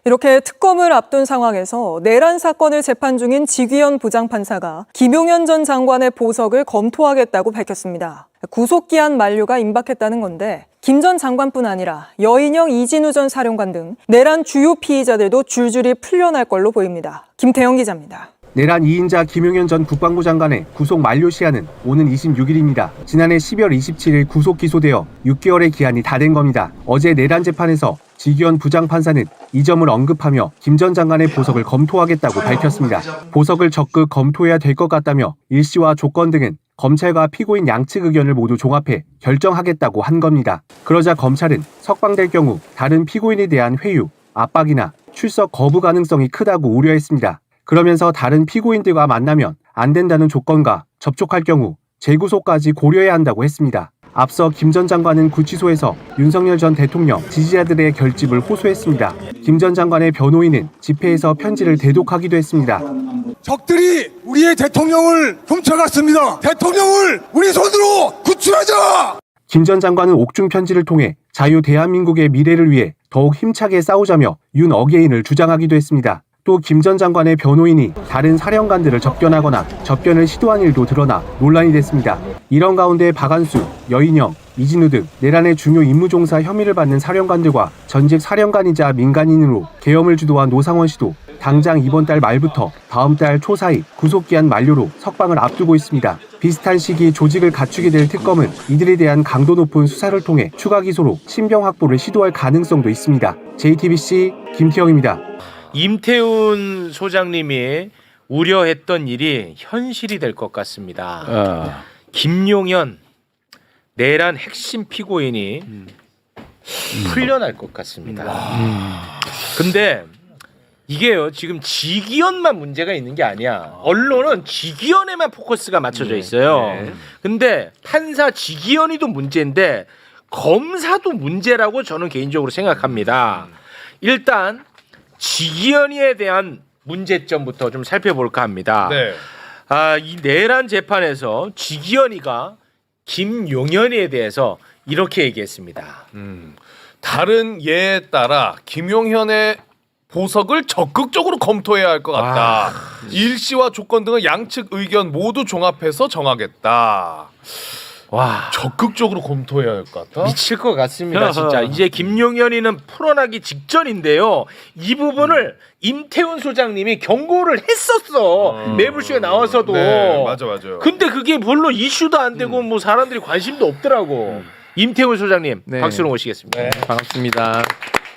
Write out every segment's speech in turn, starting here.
이렇게 특검을 앞둔 상황에서 내란 사건을 재판 중인 지귀현 부장판사가 김용현 전 장관의 보석을 검토하겠다고 밝혔습니다. 구속기한 만료가 임박했다는 건데 김 전 장관뿐 아니라 여인영 이진우 전 사령관 등 내란 주요 피의자들도 줄줄이 풀려날 걸로 보입니다. 김태영 기자입니다. 내란 2인자 김용현 전 국방부 장관의 구속 만료 시한은 오는 26일입니다. 지난해 12월 27일 구속 기소되어 6개월의 기한이 다 된 겁니다. 어제 내란 재판에서 지귀현 부장판사는 이 점을 언급하며 김 전 장관의 보석을 검토하겠다고 밝혔습니다. 보석을 적극 검토해야 될 것 같다며 일시와 조건 등은 검찰과 피고인 양측 의견을 모두 종합해 결정하겠다고 한 겁니다. 그러자 검찰은 석방될 경우 다른 피고인에 대한 회유, 압박이나 출석 거부 가능성이 크다고 우려했습니다. 그러면서 다른 피고인들과 만나면 안 된다는 조건과 접촉할 경우 재구속까지 고려해야 한다고 했습니다. 앞서 김 전 장관은 구치소에서 윤석열 전 대통령 지지자들의 결집을 호소했습니다. 김 전 장관의 변호인은 집회에서 편지를 대독하기도 했습니다. 적들이 우리의 대통령을 훔쳐갔습니다. 대통령을 우리 손으로 구출하자! 김 전 장관은 옥중 편지를 통해 자유 대한민국의 미래를 위해 더욱 힘차게 싸우자며 윤 어게인을 주장하기도 했습니다. 또 김 전 장관의 변호인이 다른 사령관들을 접견하거나 접견을 시도한 일도 드러나 논란이 됐습니다. 이런 가운데 박안수, 여인영, 이진우 등 내란의 중요 임무 종사 혐의를 받는 사령관들과 전직 사령관이자 민간인으로 계엄을 주도한 노상원 씨도 당장 이번 달 말부터 다음 달 초 사이 구속기한 만료로 석방을 앞두고 있습니다. 비슷한 시기 조직을 갖추게 될 특검은 이들에 대한 강도 높은 수사를 통해 추가 기소로 신병 확보를 시도할 가능성도 있습니다. JTBC 김태영입니다. 임태훈 소장님이 우려했던 일이 현실이 될 것 같습니다. 김용현 내란 핵심 피고인이 풀려날 것 같습니다. 근데 이게요, 지금 지기현만 문제가 있는 게 아니야. 언론은 지기현에만 포커스가 맞춰져 있어요. 근데 판사 지기현이도 문제인데 검사도 문제라고 저는 개인적으로 생각합니다. 일단 지기현이에 대한 문제점부터 좀 살펴볼까 합니다. 이 내란 재판에서 지기현이가 김용현이에 대해서 이렇게 얘기했습니다. 다른 예에 따라 김용현의 보석을 적극적으로 검토해야 할 것 같다. 일시와 조건 등의 양측 의견 모두 종합해서 정하겠다. 와, 적극적으로 검토해야 할 것 같다. 미칠 것 같습니다. 진짜 이제 김용현이는 풀어나기 직전인데요. 이 부분을 임태훈 소장님이 경고를 했었어. 매불쇼에 나와서도. 네, 맞아요. 근데 그게 별로 이슈도 안 되고 뭐 사람들이 관심도 없더라고. 임태훈 소장님, 네. 박수로 모시겠습니다. 반갑습니다.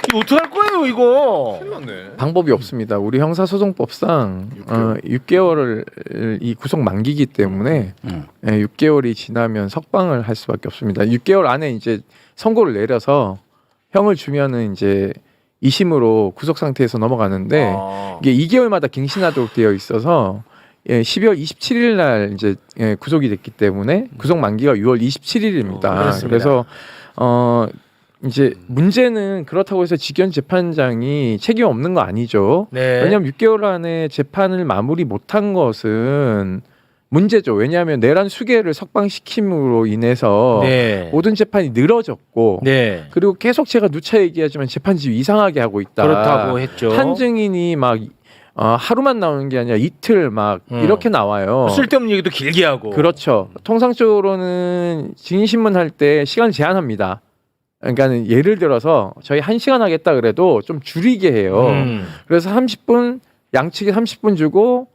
이거 어떡할 거예요, 이거? 큰일 났네. 방법이 없습니다. 우리 형사소송법상 6개월을 이 구속 만기이기 때문에 6개월이 지나면 석방을 할 수밖에 없습니다. 6개월 안에 이제 선고를 내려서 형을 주면은 이제 2심으로 구속 상태에서 넘어가는데 이게 2개월마다 갱신하도록 되어 있어서 12월 27일 날 이제 구속이 됐기 때문에 구속 만기가 6월 27일입니다. 그래서 이제 문제는 그렇다고 해서 지기현 재판장이 책임 없는 거 아니죠. 네. 왜냐하면 6개월 안에 재판을 마무리 못한 것은 문제죠. 왜냐하면 내란 수개를 석방시킴으로 인해서 네. 모든 재판이 늘어졌고 네. 그리고 계속 제가 누차 얘기하지만 재판지 이상하게 하고 있다. 그렇다고 했죠. 한 증인이 막 하루만 나오는 게 아니라 이틀 막 이렇게 나와요. 쓸데없는 얘기도 길게 하고. 그렇죠. 통상적으로는 증인신문 할 때 시간 제한합니다. 그러니까 예를 들어서 저희 1시간 하겠다 그래도 좀 줄이게 해요. 그래서 30분 양측에 30분 주고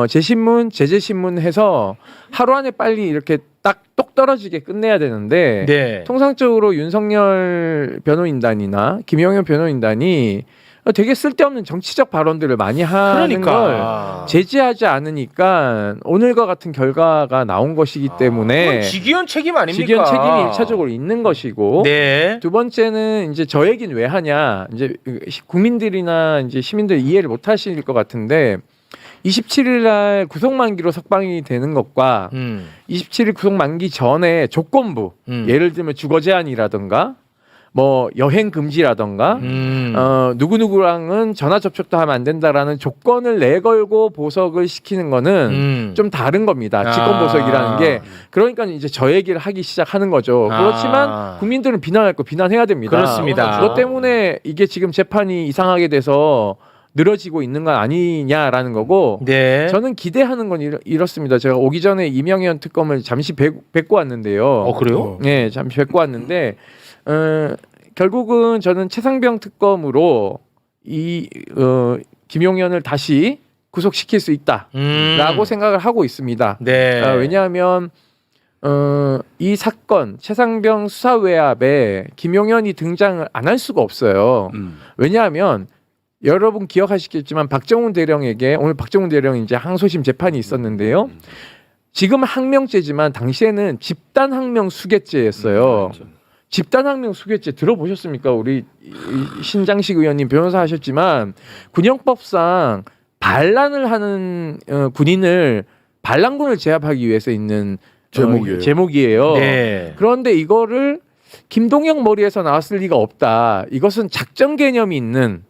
재신문, 재재신문 해서 하루 안에 빨리 이렇게 딱 똑 떨어지게 끝내야 되는데 네. 통상적으로 윤석열 변호인단이나 김용현 변호인단이 되게 쓸데없는 정치적 발언들을 많이 하는 걸 제지하지 않으니까 오늘과 같은 결과가 나온 것이기 때문에 그건 지기현 책임 아닙니까? 지기현 책임이 1차적으로 있는 것이고 네. 두 번째는 이제 저 얘기는 왜 하냐 이제 국민들이나 이제 시민들 이해를 못 하실 것 같은데 27일 날 구속 만기로 석방이 되는 것과 27일 구속 만기 전에 조건부 예를 들면 주거 제한이라든가 뭐 여행 금지라던가 누구누구랑은 전화 접촉도 하면 안 된다라는 조건을 내걸고 보석을 시키는 거는 좀 다른 겁니다. 직권 보석이라는 게. 그러니까 이제 저 얘기를 하기 시작하는 거죠. 그렇지만 국민들은 비난할 거 비난해야 됩니다. 그렇습니다. 그것 때문에 이게 지금 재판이 이상하게 돼서 늘어지고 있는 건 아니냐라는 거고. 네. 저는 기대하는 건 이렇습니다. 제가 오기 전에 이명현 특검을 잠시 뵙고 왔는데요. 그래요? 네, 잠시 뵙고 왔는데 결국은 저는 최상병 특검으로 김용현을 다시 구속시킬 수 있다라고 생각을 하고 있습니다. 네. 왜냐하면 이 사건 최상병 수사외압에 김용현이 등장을 안 할 수가 없어요. 왜냐하면 여러분 기억하시겠지만 박정훈 대령에게 오늘 박정훈 대령 이제 항소심 재판이 있었는데요. 지금 항명죄지만 당시에는 집단 항명 수괴죄였어요. 집단 항명 수괴죄 들어보셨습니까? 우리 신장식 의원님 변호사 하셨지만 군형법상 반란을 하는 군인을 반란군을 제압하기 위해서 있는 제목이에요. 네. 그런데 이거를 김동영 머리에서 나왔을 리가 없다. 이것은 작전 개념이 있는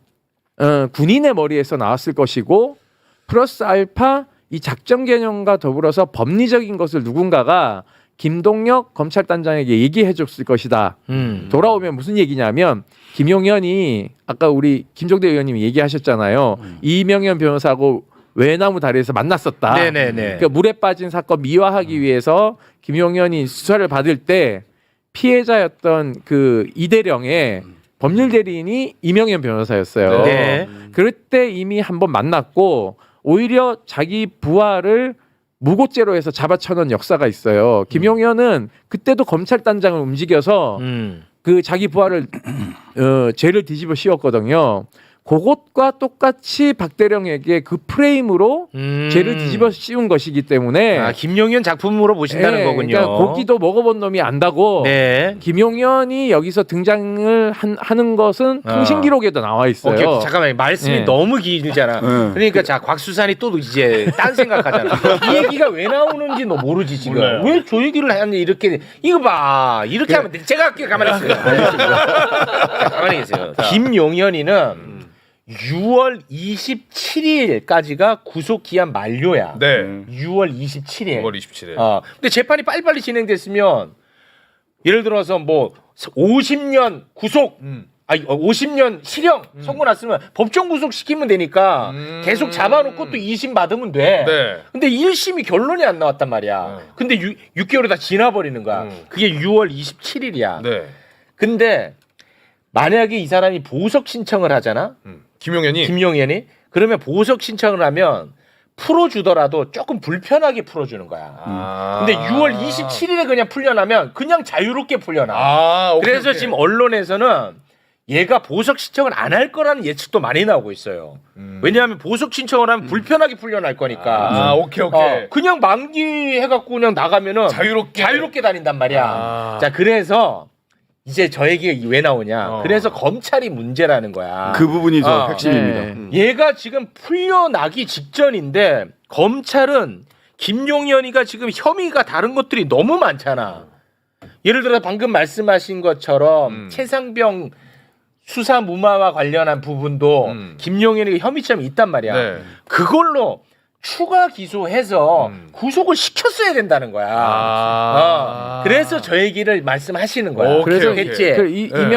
군인의 머리에서 나왔을 것이고 플러스 알파 이 작전 개념과 더불어서 법리적인 것을 누군가가 김동혁 검찰단장에게 얘기해 줬을 것이다. 돌아오면 무슨 얘기냐면 김용현이 아까 우리 김종대 의원님이 얘기하셨잖아요. 이명현 변호사하고 외나무 다리에서 만났었다. 네네네. 그러니까 물에 빠진 사건 미화하기 위해서 김용현이 수사를 받을 때 피해자였던 그 이대령의 법률 대리인이 이명현 변호사였어요. 네. 그럴 때 이미 한번 만났고 오히려 자기 부하를 무고죄로 해서 잡아쳐놓은 역사가 있어요. 김용현은 그때도 검찰단장을 움직여서 그 자기 부하를 죄를 뒤집어 씌웠거든요. 그것과 똑같이 박대령에게 그 프레임으로 죄를 뒤집어 씌운 것이기 때문에 김용현 작품으로 보신다는 네, 거군요. 그러니까 고기도 먹어본 놈이 안다고 네. 김용현이 여기서 등장을 하는 것은 통신 기록에도 나와 있어요. 오케이, 잠깐만요. 말씀이 네. 너무 길잖아. 그러니까 자 곽수산이 또 이제 딴 생각하잖아. 이 얘기가 왜 나오는지 너 모르지 지금. 왜 저 얘기를 하는지 이렇게 이거 봐 이렇게 하면 돼. 제가 할게요. 가만히 있어요. 자, 가만히 계세요. 김용현이는 6월 27일까지가 구속 기한 만료야. 네. 6월 27일. 5월 27일. 근데 재판이 빨리빨리 진행됐으면 예를 들어서 뭐 50년 구속 50년 실형 선고 났으면 법정 구속 시키면 되니까 계속 잡아놓고 또 2심 받으면 돼. 네. 근데 1심이 결론이 안 나왔단 말이야. 근데 6개월이 다 지나버리는 거야. 그게 6월 27일이야. 네. 근데 만약에 이 사람이 보석 신청을 하잖아. 김용현이 그러면 보석 신청을 하면 풀어주더라도 조금 불편하게 풀어주는 거야. 근데 6월 27일에 그냥 풀려나면 그냥 자유롭게 풀려나. 오케이, 그래서 오케이. 지금 언론에서는 얘가 보석 신청을 안 할 거라는 예측도 많이 나오고 있어요. 왜냐하면 보석 신청을 하면 불편하게 풀려날 거니까. 오케이. 그냥 만기 해갖고 그냥 나가면은 자유롭게 다닌단 말이야. 자, 그래서 이제 저 얘기가 왜 나오냐. 그래서 검찰이 문제라는 거야. 그 부분이 저 핵심입니다. 얘가 지금 풀려나기 직전인데 검찰은 김용현이가 지금 혐의가 다른 것들이 너무 많잖아. 예를 들어 방금 말씀하신 것처럼 최상병 수사 무마와 관련한 부분도 김용현이가 혐의점이 있단 말이야. 네. 그걸로 추가 기소해서 구속을 시켰어야 된다는 거야. 그래서 저 얘기를 말씀하시는 거야. 오케이, 그래서 오케이. 했지.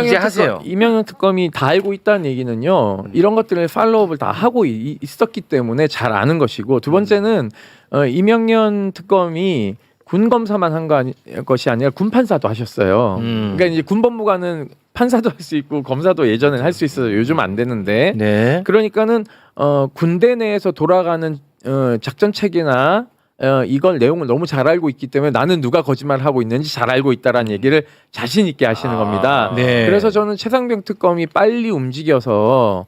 이제 하세요. 이명현 특검이 다 알고 있다는 얘기는요. 이런 것들을 팔로우업을 다 하고 있었기 때문에 잘 아는 것이고 두 번째는 이명현 특검이 군 검사만 한 것이 아니라 군 판사도 하셨어요. 그러니까 이제 군 법무관은 판사도 할 수 있고 검사도 예전엔 할 수 있어요. 요즘 안 되는데. 네. 그러니까는 군대 내에서 돌아가는 작전 체계나 이걸 내용을 너무 잘 알고 있기 때문에 나는 누가 거짓말을 하고 있는지 잘 알고 있다라는 얘기를 자신 있게 하시는 겁니다. 네. 그래서 저는 최상병 특검이 빨리 움직여서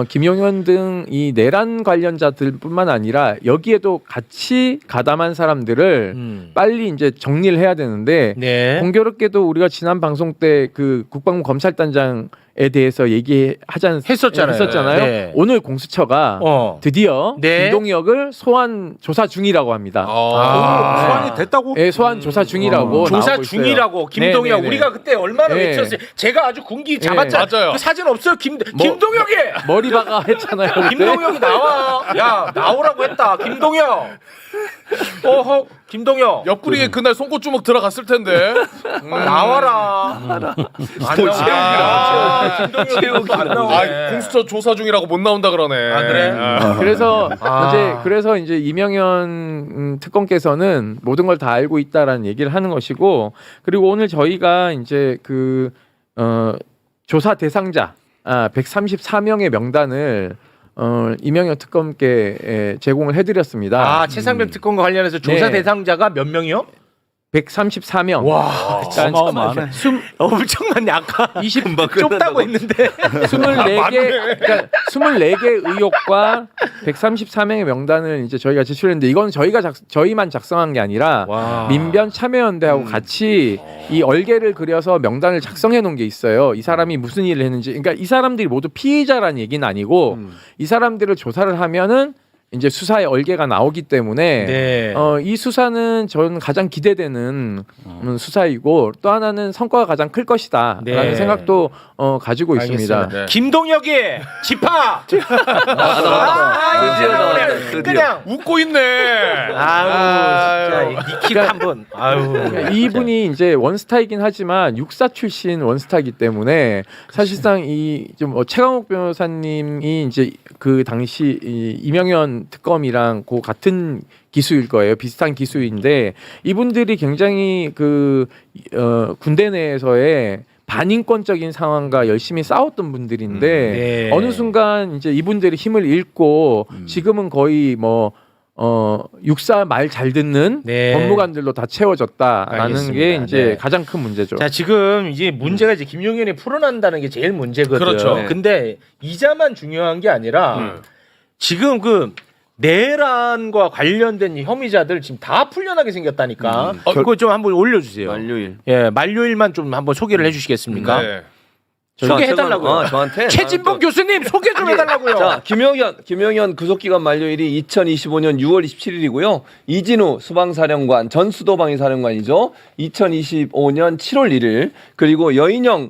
김용현 등 이 내란 관련자들뿐만 아니라 여기에도 같이 가담한 사람들을 빨리 이제 정리를 해야 되는데 네. 공교롭게도 우리가 지난 방송 때 그 국방부 검찰단장에 대해서 했었잖아요. 네. 오늘 공수처가 드디어 네. 김동혁을 소환 조사 중이라고 합니다. 소환이 됐다고? 예, 소환 조사 중이라고 조사 나오고 있어요. 중이라고 김동혁 네네네. 우리가 그때 얼마나 네. 외쳤어요. 제가 아주 군기 잡았잖아요. 맞아요. 그 사진 없어요. 김동혁이 머리바가 했잖아요. 그때. 김동혁이 나와. 야 나오라고 했다. 김동혁. 어허 김동혁. 옆구리에 그날 송곳주먹 들어갔을 텐데. 나와라. 김동혁이 안 나오네. 공수처 조사 중이라고 못 나온다 그러네. 아, 그래? 그래서 이제 이명현 특검께서는 모든 걸 다 알고 있다라는 얘기를 하는 것이고, 그리고 오늘 저희가 이제 조사 대상자 134명의 명단을 이명현 특검께 제공을 해드렸습니다. 최상병 특검과 관련해서 조사 네. 대상자가 몇 명이요? 134명. 와, 어마어마하네. 엄청난데 아까 20 좁다고 했는데 24개, 그러니까 24개 의혹과 134명의 명단을 이제 저희가 제출했는데, 이건 저희만 작성한 게 아니라 민변 참여연대하고 같이 이 얼개를 그려서 명단을 작성해 놓은 게 있어요. 이 사람이 무슨 일을 했는지. 그러니까 이 사람들이 모두 피의자라는 얘기는 아니고 이 사람들을 조사를 하면은 이제 수사의 얼개가 나오기 때문에 네. 이 수사는 저는 가장 기대되는 수사이고, 또 하나는 성과가 가장 클 것이다라는 네. 생각도 가지고 있습니다. 네. 김동혁이 집합. 그냥 웃고 있네. 아유 진짜 니킥 한번. 아유. 그러니까 이분이 이제 원스타이긴 하지만 육사 출신 원스타이기 때문에 사실상 이 좀 최강욱 변호사님이 이제 그 당시 이 이명현 특검이랑 그 같은 기수일 거예요. 비슷한 기수인데 이분들이 굉장히 군대 내에서의 반인권적인 상황과 열심히 싸웠던 분들인데 네. 어느 순간 이제 이분들이 힘을 잃고 지금은 거의 육사 말 잘 듣는 네. 법무관들로 다 채워졌다라는 알겠습니다. 게 이제 네. 가장 큰 문제죠. 자 지금 이제 문제가 이제 김용현이 풀어난다는 게 제일 문제거든. 그렇죠. 네. 근데 이자만 중요한 게 아니라 지금 그 내란과 관련된 혐의자들 지금 다 풀려나게 생겼다니까. 그거 좀 한번 올려주세요. 만료일. 예, 만료일만 좀 한번 소개를 해주시겠습니까? 네. 소개해달라고요. 저한테. 최진봉 교수님 소개 좀 해달라고요. 자, 김용현 구속기간 만료일이 2025년 6월 27일이고요. 이진우 수방사령관, 전 수도방위사령관이죠. 2025년 7월 1일. 그리고 여인영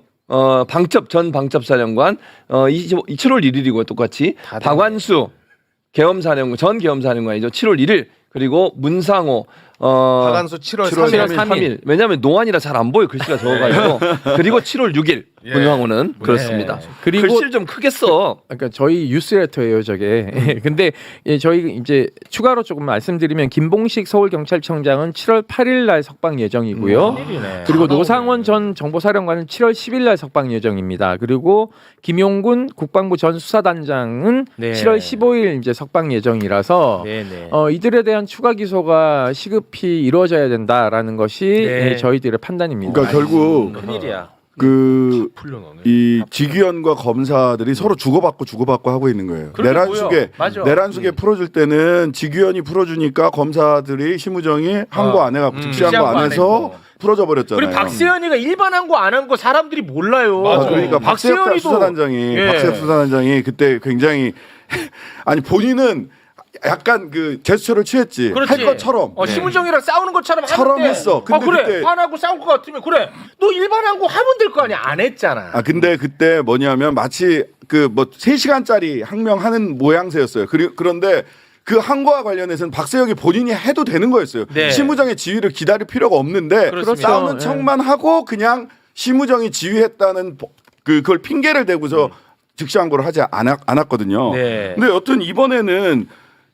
전 방첩사령관 7월 1일이고요. 똑같이. 박완수 전 계엄사령관이죠. 7월 1일. 그리고 문상호 박완수 7월 3일. 왜냐하면 노안이라 잘 안 보여, 글씨가 적어가지고. 그리고 7월 6일 문상호는 그렇습니다. 그리고 글씨를 좀 크게 써. 그러니까 저희 뉴스레터예요, 저게. 근데 저희 이제 추가로 조금 말씀드리면 김봉식 서울경찰청장은 7월 8일 날 석방 예정이고요. 그리고 노상원 전 정보사령관은 7월 10일 날 석방 예정입니다. 그리고 김용군 국방부 전 수사단장은 네. 7월 15일 이제 석방 예정이라서 네네. 이들에 대한 추가 기소가 시급히 이루어져야 된다라는 것이 네. 저희들의 판단입니다. 그러니까 결국 큰일이야. 풀려나네. 이 직위원과 검사들이 서로 주고받고 하고 있는 거예요. 맞아. 내란숙에 풀어줄 때는 직위원이 풀어주니까 검사들이 심우정이 항고 안 해갖고 즉시 항고 안 해서 풀어져 버렸잖아요. 그리고 박세현이가 일반 한 거 안 한 거 사람들이 몰라요. 맞아. 그러니까 박세혁 수사단장이 그때 굉장히 아니 본인은 약간 그 제스처를 취했지. 그렇지. 할 것처럼. 심우정이랑 싸우는 것처럼 처럼 하는데 했어. 근데 그래 그때- 화나고 싸울 것 같으면 그래 너 일반 한거 하면 될 거 아니야. 안 했잖아. 근데 그때 뭐냐면 마치 3시간짜리 항명하는 모양새였어요. 그런데 그 항거와 관련해서는 박세혁이 본인이 해도 되는 거였어요. 네. 심우정의 지휘를 기다릴 필요가 없는데 그렇습니다. 싸우는 척만 하고 그냥 심우정이 지휘했다는 그걸 핑계를 대고서 즉시 항고를 하지 않았거든요. 네. 근데 여튼 이번에는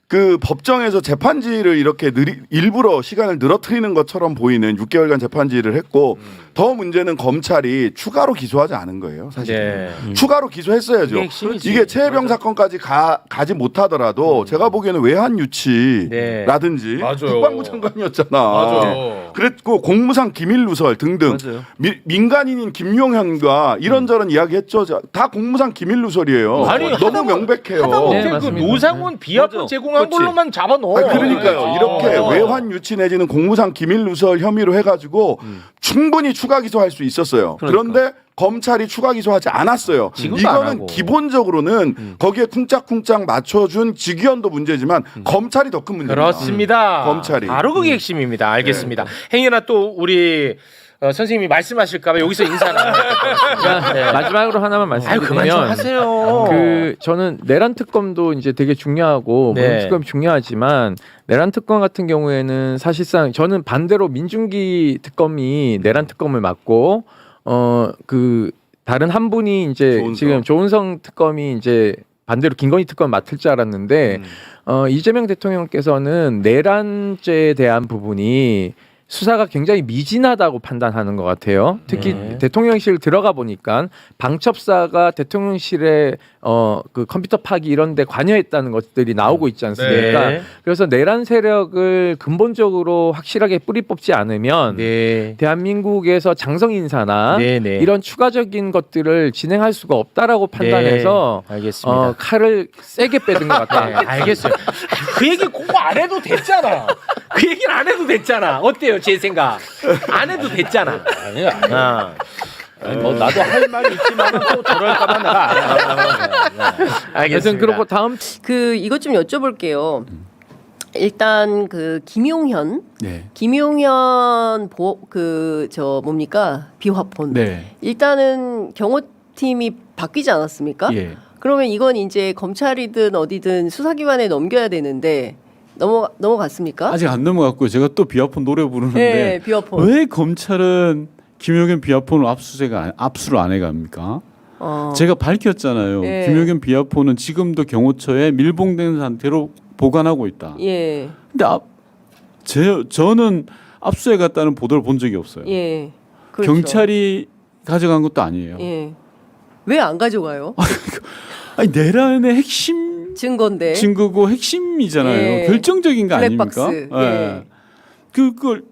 그 법정에서 재판지를 이렇게 일부러 시간을 늘어뜨리는 것처럼 보이는 6개월간 재판지를 했고 더 문제는 검찰이 추가로 기소하지 않은 거예요. 사실 추가로 기소했어야죠. 그게 핵심이지. 이게 최혜병 사건까지 가지 못하더라도 제가 보기에는 외환 유치라든지 맞아요. 국방부 장관이었잖아. 맞아요. 그랬고 공무상 기밀 누설 등등 맞아요. 민간인인 김용현과 이런저런 이야기했죠. 다 공무상 기밀 누설이에요. 아니, 너무 명백해요. 하다못해 네, 그 맞습니다. 노상원 비합본 맞아. 제공한 그렇지. 걸로만 잡아넣어. 그러니까요. 이렇게 외환 유치 내지는 공무상 기밀 누설 혐의로 해가지고 충분히 추가 기소할 수 있었어요. 그런데 검찰이 추가 기소하지 않았어요. 지금도 안 이거는 하고. 기본적으로는 거기에 쿵짝쿵짝 맞춰준 직위원도 문제지만 검찰이 더 큰 문제입니다. 그렇습니다. 검찰이. 바로 그게 핵심입니다. 알겠습니다. 행여나 또 우리 선생님이 말씀하실까봐 여기서 인사를 네, 마지막으로 하나만 아유 그만 좀 말씀드리면 하세요. 저는 내란 특검도 이제 되게 중요하고 네. 문행 특검이 중요하지만 내란 특검 같은 경우에는 사실상 저는 반대로 민중기 특검이 내란 특검을 맡고 그 다른 한 분이 이제 조은성. 지금 조은성 특검이 이제 반대로 김건희 특검을 맡을 줄 알았는데 이재명 대통령께서는 내란죄에 대한 부분이 수사가 굉장히 미진하다고 판단하는 것 같아요. 특히 대통령실 들어가 보니까 방첩사가 대통령실에 그 컴퓨터 파기 이런 데 관여했다는 것들이 나오고 있지 않습니까? 네. 그래서 내란 세력을 근본적으로 확실하게 뿌리 뽑지 않으면 대한민국에서 장성 인사나 네, 네. 이런 추가적인 것들을 진행할 수가 없다라고 판단해서 알겠습니다. 칼을 세게 빼든 것 같다. 네, 알겠어요. 그 얘기 그거 안 해도 됐잖아. 그 얘기는 안 해도 됐잖아. 어때요, 제 생각? 안 해도 됐잖아. 아니야. 뭐 나도 할 말이 있지만 또 저럴까봐 내가 안 해. 알겠습니다. 그리고 다음 그 이것 좀 여쭤볼게요. 일단 그 김용현 그 뭡니까 비화폰. 일단은 경호팀이 바뀌지 않았습니까? 그러면 이건 이제 검찰이든 어디든 수사기관에 넘겨야 되는데 넘어갔습니까? 아직 안 넘어갔고요. 제가 또 비화폰 노래 부르는데 네, 비화폰. 왜 검찰은 김용현 비화폰을 압수를 안 해갑니까? 제가 밝혔잖아요. 예. 김용현 비화폰은 지금도 경호처에 밀봉된 상태로 보관하고 있다. 예. 근데 저는 압수해 갔다는 보도를 본 적이 없어요. 예. 그렇죠. 경찰이 가져간 것도 아니에요. 예. 왜 안 가져가요? 아니 내란의 핵심 증거인데. 증거고 핵심이잖아요. 예. 결정적인 거 아닙니까? 블랙박스. 예. 그걸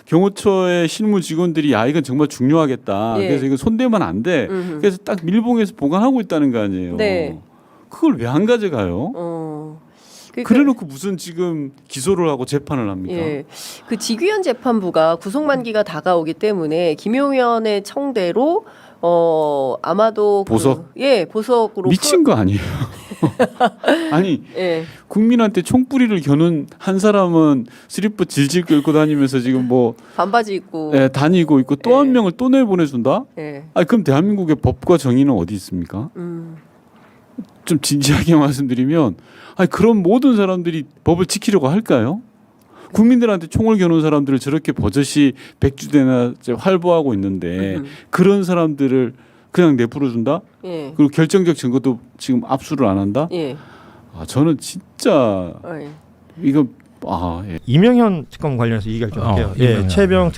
경호처의 실무 직원들이 이건 정말 중요하겠다. 예. 그래서 이거 손대면 안 돼. 그래서 딱 밀봉해서 보관하고 있다는 거 아니에요. 네. 그걸 왜 안 가져가요? 그러니까 그래놓고 무슨 지금 기소를 하고 재판을 합니까? 예. 그 직위원 재판부가 구속 만기가 다가오기 때문에 김용현의 청대로 아마도 보석? 보석으로 미친 거 아니에요? 아니 예. 국민한테 총뿌리를 겨눈 한 사람은 슬리퍼 질질 끌고 다니면서 지금 뭐 반바지 입고 다니고 있고 또 한 명을 또 내보내준다? 예. 그럼 대한민국의 법과 정의는 어디 있습니까? 좀 진지하게 말씀드리면 그런 모든 사람들이 법을 지키려고 할까요? 국민들한테 총을 겨눈 사람들을 저렇게 버젓이 백주대나 활보하고 있는데 그런 사람들을 그냥 내버려둔다? 예. 그리고 결정적 증거도 지금 압수를 안 한다? 예. 저는 진짜 이거 예. 이명현 특검 관련해서 얘기할 좀 할게요. 최혜병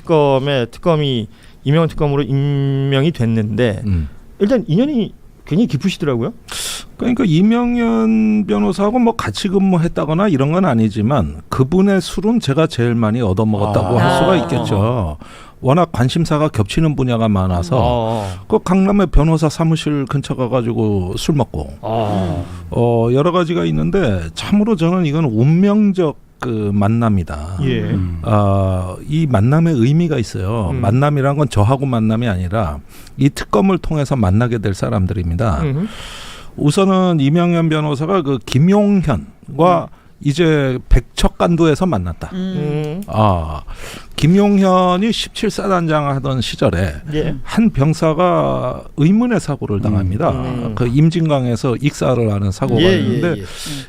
특검이 이명현 특검으로 임명이 됐는데 일단 인연이 굉장히 깊으시더라고요. 그러니까 이명현 변호사하고 뭐 같이 근무했다거나 이런 건 아니지만 그분의 술은 제가 제일 많이 얻어먹었다고 할 수가 있겠죠. 워낙 관심사가 겹치는 분야가 많아서 그 강남의 변호사 사무실 근처 가가지고 술 먹고 여러 가지가 있는데 참으로 저는 이건 운명적 그 만남이다. 이 만남의 의미가 있어요. 만남이란 건 저하고 만남이 아니라 이 특검을 통해서 만나게 될 사람들입니다. 우선은 이명현 변호사가 그 김용현과 이제 백척간도에서 만났다. 김용현이 17사단장 하던 시절에 예. 한 병사가 의문의 사고를 당합니다. 그 임진강에서 익사를 하는 사고가 있는데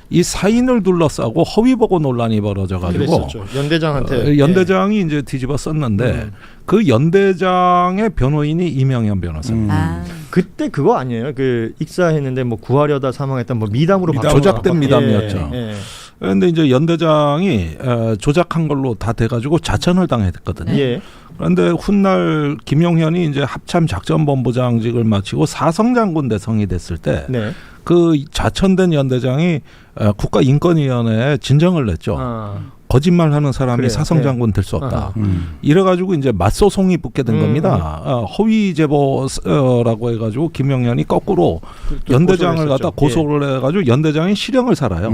이 사인을 둘러싸고 허위보고 논란이 벌어져가지고 연대장한테 연대장이 이제 뒤집어 썼는데 그 연대장의 변호인이 이명현 변호사입니다. 그때 그거 아니에요? 그 익사했는데 뭐 구하려다 사망했던 뭐 미담으로 조작된 미담이었죠. 예. 그런데 이제 연대장이 조작한 걸로 다 돼가지고 자천을 당했거든요. 예. 그런데 훗날 김용현이 이제 합참 작전본부장직을 마치고 사성장군 대성이 됐을 때 그 자천된 연대장이 국가인권위원회에 진정을 냈죠. 거짓말하는 사람이 그래요. 사성장군 될 수 없다. 이래가지고 이제 맞소송이 붙게 된 겁니다. 허위 제보라고 해가지고 김용현이 거꾸로 연대장을 갖다 고소를 해가지고 연대장이 실형을 살아요.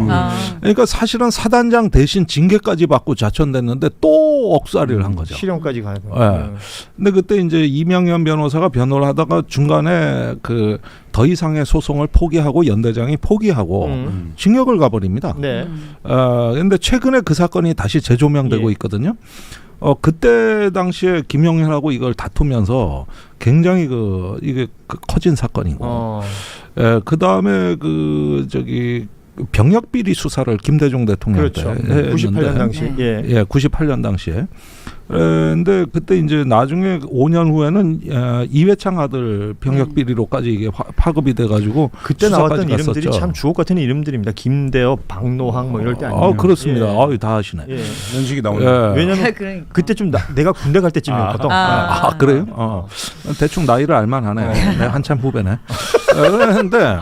그러니까 사실은 사단장 대신 징계까지 받고 자천됐는데 또 억수아리를 한 거죠. 실형까지 가는 네. 거예요. 근데 그때 이제 이명현 변호사가 변호를 하다가 중간에 그 더 이상의 소송을 포기하고 연대장이 포기하고 징역을 가버립니다. 네. 근데 최근에 그 사건이 다시 재조명되고 있거든요. 그때 당시에 김용현하고 이걸 다투면서 굉장히 이게 커진 사건이고, 그 다음에 병역 비리 수사를 김대중 대통령 때 했는데, 98년 당시. 예, 98년 당시에. 근데 그때 이제 나중에 5년 후에는 이회창 아들 병역 비리로까지 이게 파급이 돼가지고 그때 나왔던 갔었죠. 이름들이 참 주옥 같은 이름들입니다. 김대엽, 박노항 뭐 이럴 때 아니에요. 그렇습니다. 다 아시네. 연식이 나오네요. 왜냐면 그때 좀 내가 군대 갈 때쯤이었거든. 그래요? 대충 나이를 알만하네. 내가 한참 후배네. 그런데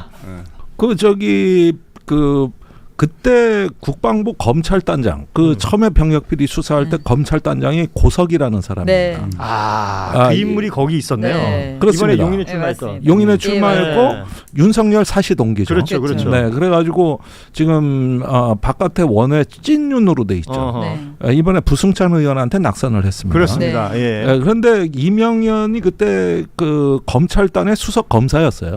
그때 국방부 검찰단장 처음에 병역비리 수사할 때 검찰단장이 고석이라는 사람입니다. 그 인물이 거기 있네요. 네. 그렇습니다. 이번에 용인에 출마했던. 용인에 출마했고 윤석열 사시 동기죠. 그렇죠. 네, 그래가지고 지금 바깥에 원외 찐윤으로 돼 있죠. 이번에 부승찬 의원한테 낙선을 했습니다. 그렇습니다. 그런데 이명현이 그때 그 검찰단의 수석 검사였어요.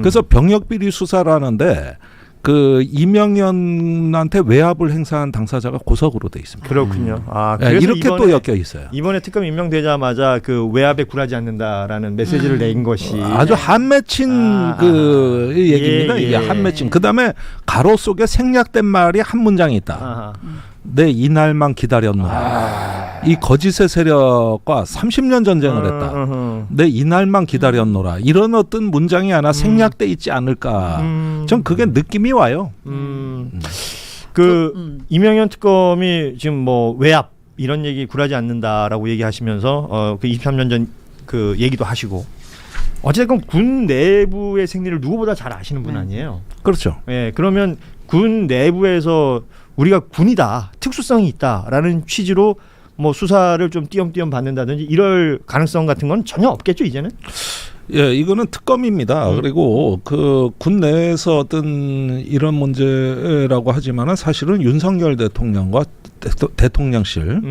그래서 병역비리 수사를 하는데 그 이명현한테 외압을 행사한 당사자가 고석으로 돼 있습니다. 그렇군요. 그래서 이렇게 또 엮여 있어요. 이번에 특검 임명되자마자 그 외압에 굴하지 않는다라는 메시지를 낸 것이 아주 한맺힌 그 얘기입니다. 이게 한맺힌. 그다음에 가로 속에 생략된 말이 한 문장이 있다. 내 이날만 기다렸노라. 이 거짓의 세력과 30년 전쟁을 했다. 내 이날만 기다렸노라. 이런 어떤 문장이 하나 생략돼 있지 않을까. 전 그게 느낌이 와요. 이명현 특검이 지금 뭐 외압 이런 얘기 굴하지 않는다라고 얘기하시면서 그 23년 전 그 얘기도 하시고 어쨌든 군 내부의 생리를 누구보다 잘 아시는 분 아니에요. 그렇죠. 예, 그러면 군 내부에서 우리가 군이다, 특수성이 있다라는 취지로 뭐 수사를 좀 띄엄띄엄 받는다든지 이럴 가능성 같은 건 전혀 없겠죠, 이제는? 예, 이거는 특검입니다. 그리고 그 군 내에서 어떤 이런 문제라고 하지만은 사실은 윤석열 대통령과 대통령실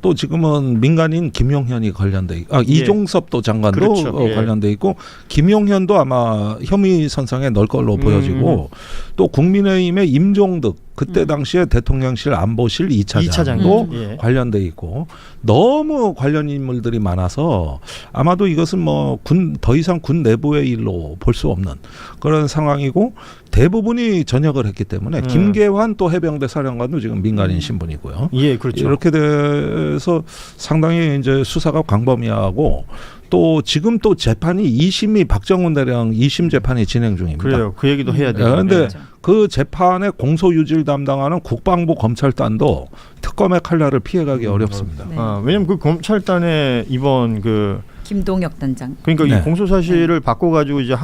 또 지금은 민간인 김용현이 관련돼 이종섭도 장관도 관련돼 있고 김용현도 아마 혐의 선상에 넣을 걸로 보여지고 또 국민의힘의 임종득 그때 당시에 대통령실 안보실 2차장도 관련돼 있고 너무 관련 인물들이 많아서 아마도 이것은 뭐 더 이상 군 내부의 일로 볼 수 없는 그런 상황이고 대부분이 전역을 했기 때문에 김계환 또 해병대 사령관도 지금 민간인 신분이고요. 예, 그렇죠. 이렇게 돼서 상당히 이제 수사가 광범위하고 또 지금 또 재판이 2심이 박정훈 대령 2심 재판이 진행 중입니다. 그래요. 그 얘기도 해야 돼요. 그런데 그 재판의 공소 유지를 담당하는 국방부 검찰단도 특검의 칼날을 피해가기 어렵습니다. 왜냐하면 그 검찰단의 이번 그 김동혁 단장. 그러니까 이 공소 사실을 바꿔가지고 이제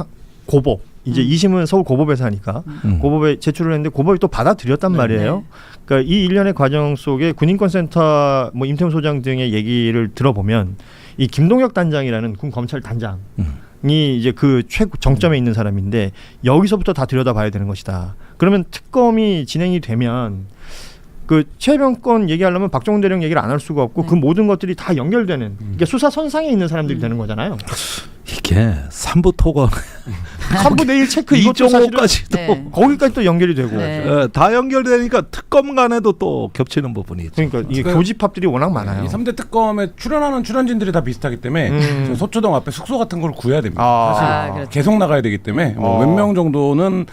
고법 이제 2심은 서울 고법에서 하니까 고법에 제출을 했는데 고법이 또 받아들였단 말이에요. 그러니까 이 일련의 과정 속에 군인권센터 뭐 임태훈 소장 등의 얘기를 들어보면 이 김동혁 단장이라는 군 검찰 단장이 이제 그 최고 정점에 있는 사람인데 여기서부터 다 들여다봐야 되는 것이다. 그러면 특검이 진행이 되면 그 최병권 얘기하려면 박정훈 대령 얘기를 안 할 수가 없고 그 모든 것들이 다 연결되는 그러니까 수사 선상에 있는 사람들이 되는 거잖아요. 이게 3부 토건 3분의 1 체크 이것도 사실은 2.5까지도 네. 거기까지 또 연결이 되고 네. 다 연결되니까 특검 간에도 또 겹치는 부분이 있죠. 그러니까 이게 교집합들이 워낙 많아요. 이 3대 특검에 출연하는 출연진들이 다 비슷하기 때문에 저 소초동 앞에 숙소 같은 걸 구해야 됩니다. 사실 그렇죠. 계속 나가야 되기 때문에 몇 명 정도는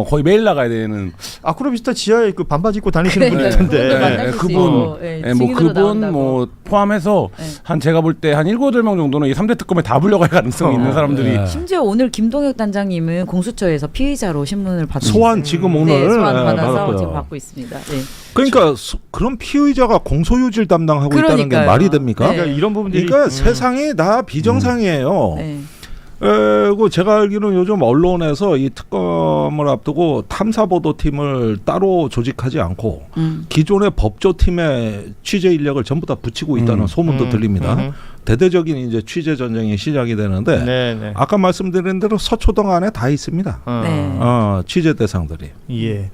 거의 매일 나가야 되는 아크로비스타 지하에 그 반바지 입고 다니시는 분이 그분들 있던데 만나실 수 그분 있고, 예, 뭐 증인으로 그분 나온다고. 뭐 포함해서 네. 한 제가 볼 때 한 7, 8명 정도는 이 3대 특검에 다 불려갈 가능성이 있는 사람들이 네. 심지어 오늘 김동혁 단장님은 공수처에서 피의자로 신문을 받고 소환 지금 오늘 네, 소환 받아서 받았고요. 지금 받고 있습니다. 네. 그러니까 그런 피의자가 공소유지를 담당하고 있다는 게 그러니까요. 말이 됩니까? 네. 그러니까 이런 부분들이 그러니까 세상이 다 비정상이에요. 네. 그리고 제가 알기로는 요즘 언론에서 이 특검을 앞두고 탐사보도팀을 따로 조직하지 않고 기존의 법조팀에 취재 인력을 전부 다 붙이고 있다는 소문도 들립니다. 대대적인 이제 취재 전쟁이 시작이 되는데 네. 아까 말씀드린 대로 서초동 안에 다 있습니다. 네. 취재 대상들이. 예.